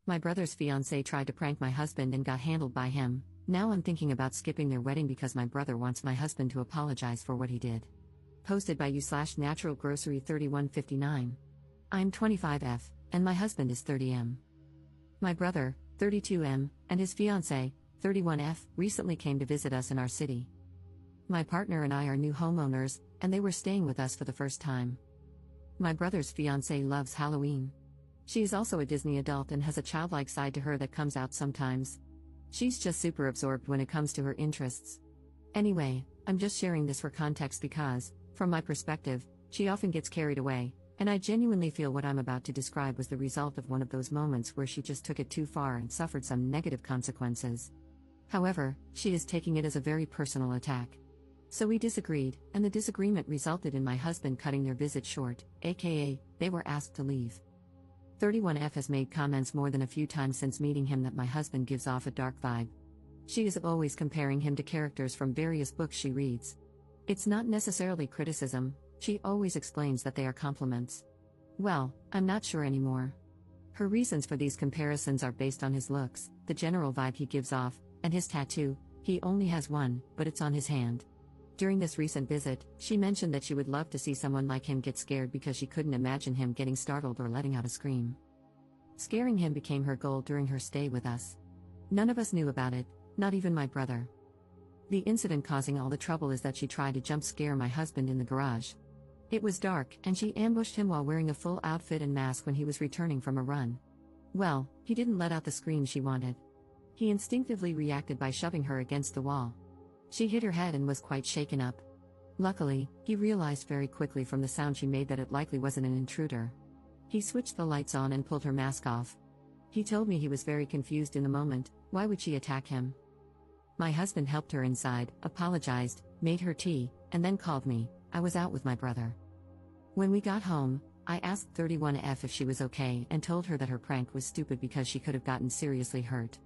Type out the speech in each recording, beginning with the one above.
My brother's fiancée tried to prank my husband and got handled by him. Now I'm thinking about skipping their wedding because my brother wants my husband to apologize for what he did. Posted by you/Natural Grocery 3159. I'm 25F, and my husband is 30M. My brother, 32M, and his fiancée, 31F, recently came to visit us in our city. My partner and I are new homeowners, and they were staying with us for the first time. My brother's fiancée loves Halloween. She is also a Disney adult and has a childlike side to her that comes out sometimes. She's just super absorbed when it comes to her interests. Anyway, I'm just sharing this for context because, from my perspective, she often gets carried away, and I genuinely feel what I'm about to describe was the result of one of those moments where she just took it too far and suffered some negative consequences. However, she is taking it as a very personal attack. So we disagreed, and the disagreement resulted in my husband cutting their visit short, aka, they were asked to leave. 31F has made comments more than a few times since meeting him that my husband gives off a dark vibe. She is always comparing him to characters from various books she reads. It's not necessarily criticism, she always explains that they are compliments. Well, I'm not sure anymore. Her reasons for these comparisons are based on his looks, the general vibe he gives off, and his tattoo. He only has one, but it's on his hand. During this recent visit, she mentioned that she would love to see someone like him get scared because she couldn't imagine him getting startled or letting out a scream. Scaring him became her goal during her stay with us. None of us knew about it, not even my brother. The incident causing all the trouble is that she tried to jump scare my husband in the garage. It was dark, and she ambushed him while wearing a full outfit and mask when he was returning from a run. Well, he didn't let out the scream she wanted. He instinctively reacted by shoving her against the wall. She hit her head and was quite shaken up. Luckily, he realized very quickly from the sound she made that it likely wasn't an intruder. He switched the lights on and pulled her mask off. He told me he was very confused in the moment. Why would she attack him? My husband helped her inside, apologized, made her tea, and then called me. I was out with my brother. When we got home, I asked 31F if she was okay and told her that her prank was stupid because she could have gotten seriously hurt.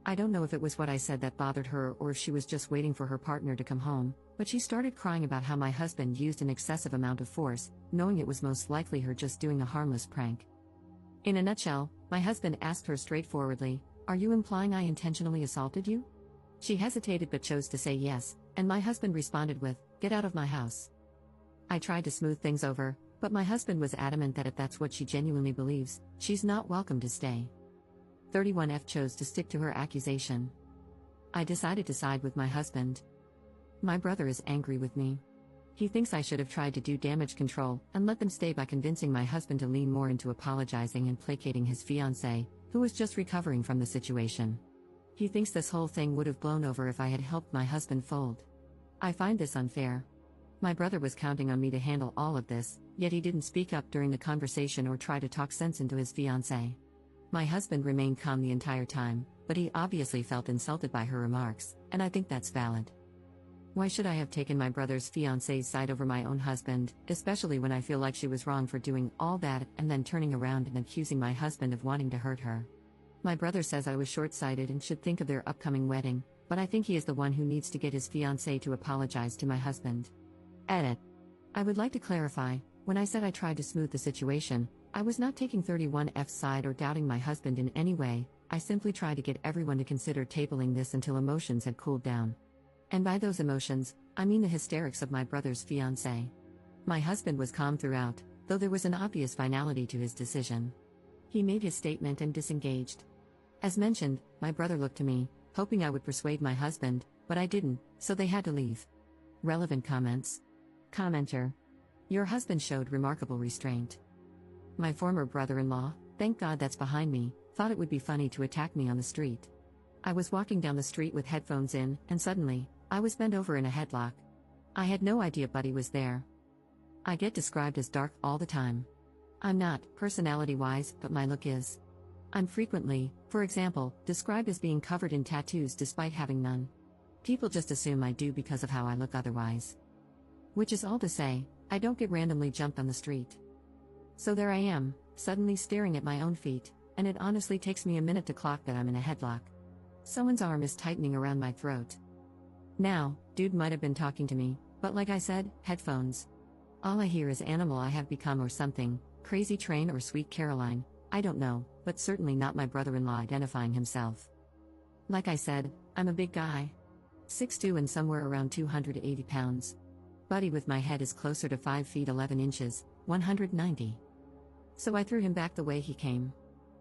I don't know if it was what I said that bothered her or if she was just waiting for her partner to come home, but she started crying about how my husband used an excessive amount of force, knowing it was most likely her just doing a harmless prank. In a nutshell, my husband asked her straightforwardly, "Are you implying I intentionally assaulted you?" She hesitated but chose to say yes, and my husband responded with, "Get out of my house." I tried to smooth things over, but my husband was adamant that if that's what she genuinely believes, she's not welcome to stay. 31F chose to stick to her accusation. I decided to side with my husband. My brother is angry with me. He thinks I should have tried to do damage control and let them stay by convincing my husband to lean more into apologizing and placating his fiancée, who was just recovering from the situation. He thinks this whole thing would have blown over if I had helped my husband fold. I find this unfair. My brother was counting on me to handle all of this, yet he didn't speak up during the conversation or try to talk sense into his fiancée. My husband remained calm the entire time, but he obviously felt insulted by her remarks, and I think that's valid. Why should I have taken my brother's fiancée's side over my own husband, especially when I feel like she was wrong for doing all that and then turning around and accusing my husband of wanting to hurt her? My brother says I was short-sighted and should think of their upcoming wedding, but I think he is the one who needs to get his fiancée to apologize to my husband. Edit. I would like to clarify, when I said I tried to smooth the situation, I was not taking 31F's side or doubting my husband in any way. I simply tried to get everyone to consider tabling this until emotions had cooled down. And by those emotions, I mean the hysterics of my brother's fiancée. My husband was calm throughout, though there was an obvious finality to his decision. He made his statement and disengaged. As mentioned, my brother looked to me, hoping I would persuade my husband, but I didn't, so they had to leave. Relevant comments. Commenter. Your husband showed remarkable restraint. My former brother-in-law, thank God that's behind me, thought it would be funny to attack me on the street. I was walking down the street with headphones in, and suddenly, I was bent over in a headlock. I had no idea Buddy was there. I get described as dark all the time. I'm not, personality-wise, but my look is. I'm frequently, for example, described as being covered in tattoos despite having none. People just assume I do because of how I look otherwise. Which is all to say, I don't get randomly jumped on the street. So there I am, suddenly staring at my own feet, and it honestly takes me a minute to clock that I'm in a headlock. Someone's arm is tightening around my throat. Now, dude might have been talking to me, but like I said, headphones. All I hear is Animal I Have Become or something, Crazy Train or Sweet Caroline. I don't know, but certainly not my brother-in-law identifying himself. Like I said, I'm a big guy. 6'2" and somewhere around 280 pounds. Buddy with my head is closer to 5 feet 11 inches, 190. So I threw him back the way he came.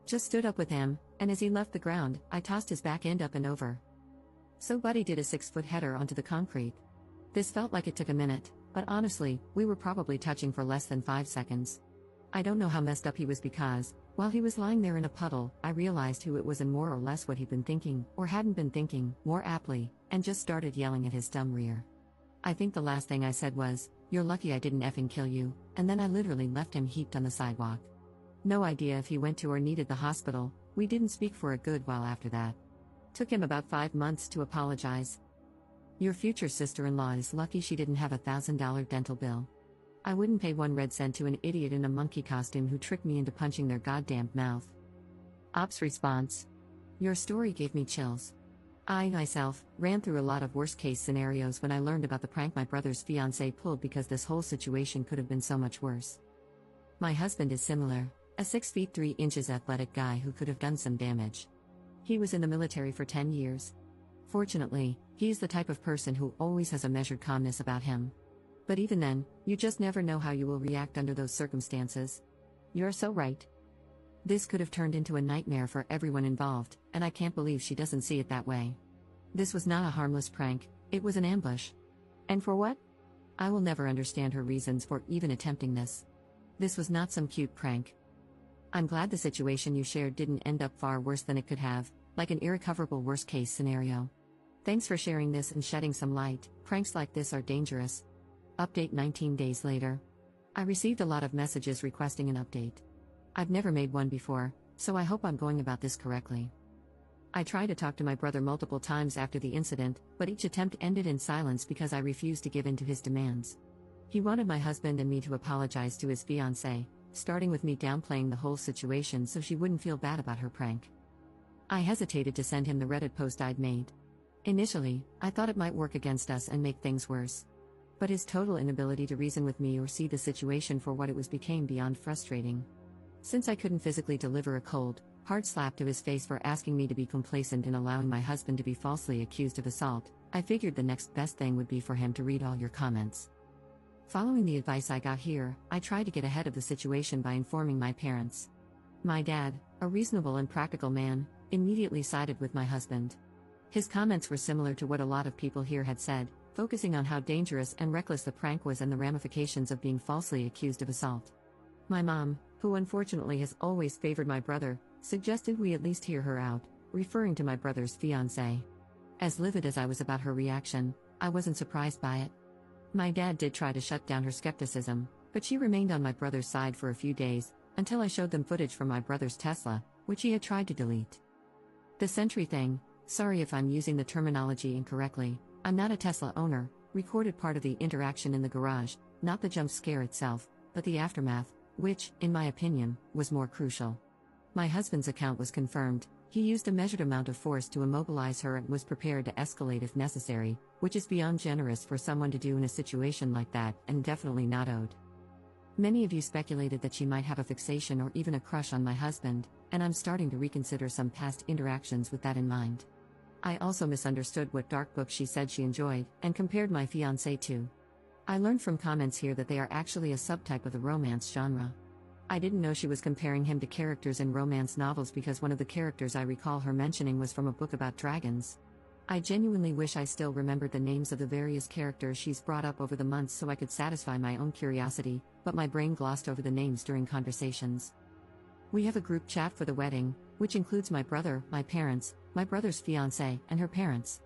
Just stood up with him, and as he left the ground, I tossed his back end up and over. So Buddy did a 6-foot header onto the concrete. This felt like it took a minute, but honestly, we were probably touching for less than 5 seconds. I don't know how messed up he was because, while he was lying there in a puddle, I realized who it was and more or less what he'd been thinking, or hadn't been thinking, more aptly, and just started yelling at his dumb rear. I think the last thing I said was, "You're lucky I didn't effing kill you," and then I literally left him heaped on the sidewalk. No idea if he went to or needed the hospital. We didn't speak for a good while after that. Took him about 5 months to apologize. Your future sister-in-law is lucky she didn't have a $1,000 dental bill. I wouldn't pay 1 red cent to an idiot in a monkey costume who tricked me into punching their goddamn mouth. Ops response. Your story gave me chills. I, myself, ran through a lot of worst-case scenarios when I learned about the prank my brother's fiancée pulled because this whole situation could have been so much worse. My husband is similar, a 6 feet 3 inches athletic guy who could have done some damage. He was in the military for 10 years. Fortunately, he's the type of person who always has a measured calmness about him. But even then, you just never know how you will react under those circumstances. You're so right. This could have turned into a nightmare for everyone involved, and I can't believe she doesn't see it that way. This was not a harmless prank, it was an ambush. And for what? I will never understand her reasons for even attempting this. This was not some cute prank. I'm glad the situation you shared didn't end up far worse than it could have, like an irrecoverable worst-case scenario. Thanks for sharing this and shedding some light. Pranks like this are dangerous. Update 19 days later. I received a lot of messages requesting an update. I've never made one before, so I hope I'm going about this correctly. I tried to talk to my brother multiple times after the incident, but each attempt ended in silence because I refused to give in to his demands. He wanted my husband and me to apologize to his fiancée, starting with me downplaying the whole situation so she wouldn't feel bad about her prank. I hesitated to send him the Reddit post I'd made. Initially, I thought it might work against us and make things worse. But his total inability to reason with me or see the situation for what it was became beyond frustrating. Since I couldn't physically deliver a cold, hard slap to his face for asking me to be complacent in allowing my husband to be falsely accused of assault, I figured the next best thing would be for him to read all your comments. Following the advice I got here, I tried to get ahead of the situation by informing my parents. My dad, a reasonable and practical man, immediately sided with my husband. His comments were similar to what a lot of people here had said, focusing on how dangerous and reckless the prank was and the ramifications of being falsely accused of assault. My mom, who unfortunately has always favored my brother, suggested we at least hear her out, referring to my brother's fiancée. As livid as I was about her reaction, I wasn't surprised by it. My dad did try to shut down her skepticism, but she remained on my brother's side for a few days, until I showed them footage from my brother's Tesla, which he had tried to delete. The Sentry thing, sorry if I'm using the terminology incorrectly, I'm not a Tesla owner, recorded part of the interaction in the garage, not the jump scare itself, but the aftermath, which, in my opinion, was more crucial. My husband's account was confirmed. He used a measured amount of force to immobilize her and was prepared to escalate if necessary, which is beyond generous for someone to do in a situation like that and definitely not owed. Many of you speculated that she might have a fixation or even a crush on my husband, and I'm starting to reconsider some past interactions with that in mind. I also misunderstood what dark book she said she enjoyed, and compared my fiancé to. I learned from comments here that they are actually a subtype of the romance genre. I didn't know she was comparing him to characters in romance novels because one of the characters I recall her mentioning was from a book about dragons. I genuinely wish I still remembered the names of the various characters she's brought up over the months so I could satisfy my own curiosity, but my brain glossed over the names during conversations. We have a group chat for the wedding, which includes my brother, my parents, my brother's fiancée, and her parents.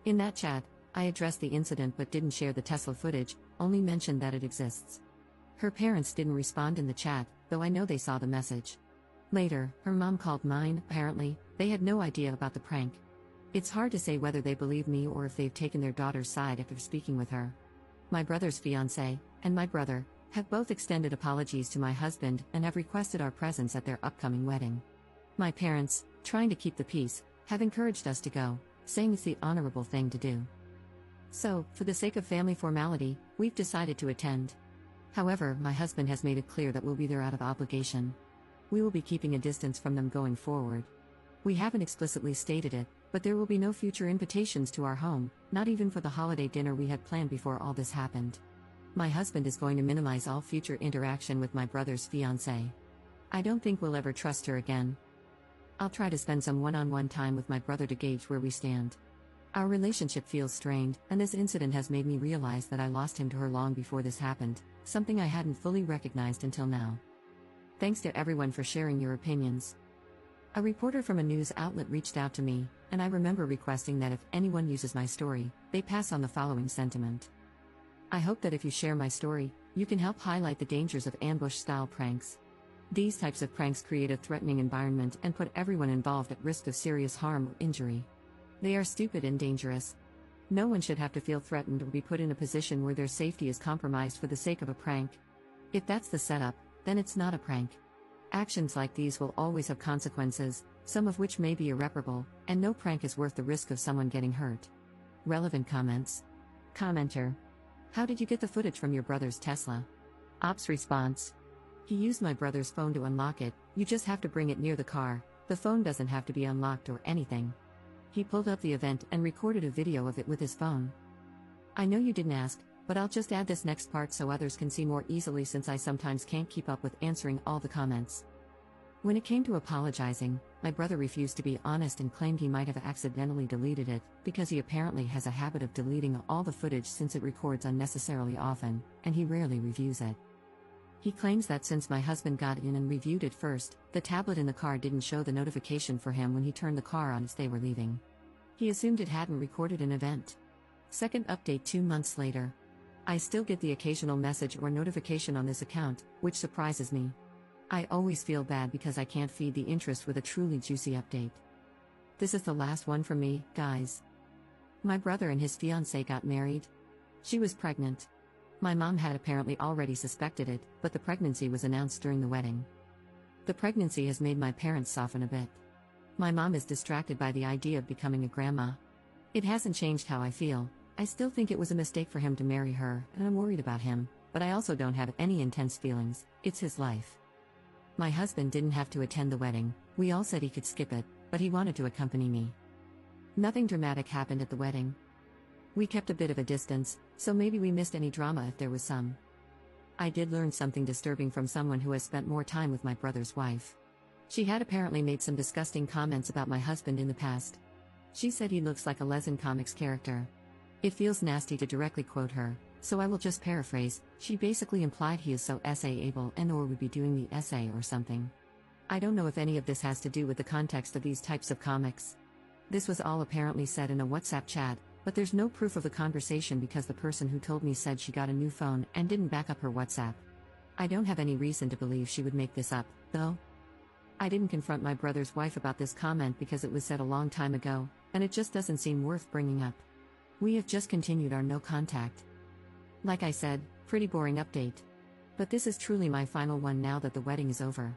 In that chat, I addressed the incident but didn't share the Tesla footage, only mentioned that it exists. Her parents didn't respond in the chat, though I know they saw the message. Later, her mom called mine. Apparently, they had no idea about the prank. It's hard to say whether they believe me or if they've taken their daughter's side after speaking with her. My brother's fiancée, and my brother, have both extended apologies to my husband and have requested our presence at their upcoming wedding. My parents, trying to keep the peace, have encouraged us to go, saying it's the honorable thing to do. So, for the sake of family formality, we've decided to attend. However, my husband has made it clear that we'll be there out of obligation. We will be keeping a distance from them going forward. We haven't explicitly stated it, but there will be no future invitations to our home, not even for the holiday dinner we had planned before all this happened. My husband is going to minimize all future interaction with my brother's fiancée. I don't think we'll ever trust her again. I'll try to spend some one-on-one time with my brother to gauge where we stand. Our relationship feels strained, and this incident has made me realize that I lost him to her long before this happened, something I hadn't fully recognized until now. Thanks to everyone for sharing your opinions. A reporter from a news outlet reached out to me, and I remember requesting that if anyone uses my story, they pass on the following sentiment. I hope that if you share my story, you can help highlight the dangers of ambush-style pranks. These types of pranks create a threatening environment and put everyone involved at risk of serious harm or injury. They are stupid and dangerous. No one should have to feel threatened or be put in a position where their safety is compromised for the sake of a prank. If that's the setup, then it's not a prank. Actions like these will always have consequences, some of which may be irreparable, and no prank is worth the risk of someone getting hurt. Relevant comments. Commenter. How did you get the footage from your brother's Tesla? Ops response. He used my brother's phone to unlock it. You just have to bring it near the car. The phone doesn't have to be unlocked or anything. He pulled up the event and recorded a video of it with his phone. I know you didn't ask, but I'll just add this next part so others can see more easily since I sometimes can't keep up with answering all the comments. When it came to apologizing, my brother refused to be honest and claimed he might have accidentally deleted it, because he apparently has a habit of deleting all the footage since it records unnecessarily often, and he rarely reviews it. He claims that since my husband got in and reviewed it first, the tablet in the car didn't show the notification for him when he turned the car on as they were leaving. He assumed it hadn't recorded an event. Second update 2 months later. I still get the occasional message or notification on this account, which surprises me. I always feel bad because I can't feed the interest with a truly juicy update. This is the last one from me, guys. My brother and his fiancée got married. She was pregnant. My mom had apparently already suspected it, but the pregnancy was announced during the wedding. The pregnancy has made my parents soften a bit. My mom is distracted by the idea of becoming a grandma. It hasn't changed how I feel. I still think it was a mistake for him to marry her, and I'm worried about him, but I also don't have any intense feelings. It's his life. My husband didn't have to attend the wedding. We all said he could skip it, but he wanted to accompany me. Nothing dramatic happened at the wedding. We kept a bit of a distance, so maybe we missed any drama if there was some. I did learn something disturbing from someone who has spent more time with my brother's wife. She had apparently made some disgusting comments about my husband in the past. She said he looks like a Lesson Comics character. It feels nasty to directly quote her, so I will just paraphrase. She basically implied he is so essay-able and/or would be doing the essay or something. I don't know if any of this has to do with the context of these types of comics. This was all apparently said in a WhatsApp chat, but there's no proof of the conversation because the person who told me said she got a new phone and didn't back up her WhatsApp. I don't have any reason to believe she would make this up, though. I didn't confront my brother's wife about this comment because it was said a long time ago, and it just doesn't seem worth bringing up. We have just continued our no contact. Like I said, pretty boring update. But this is truly my final one now that the wedding is over.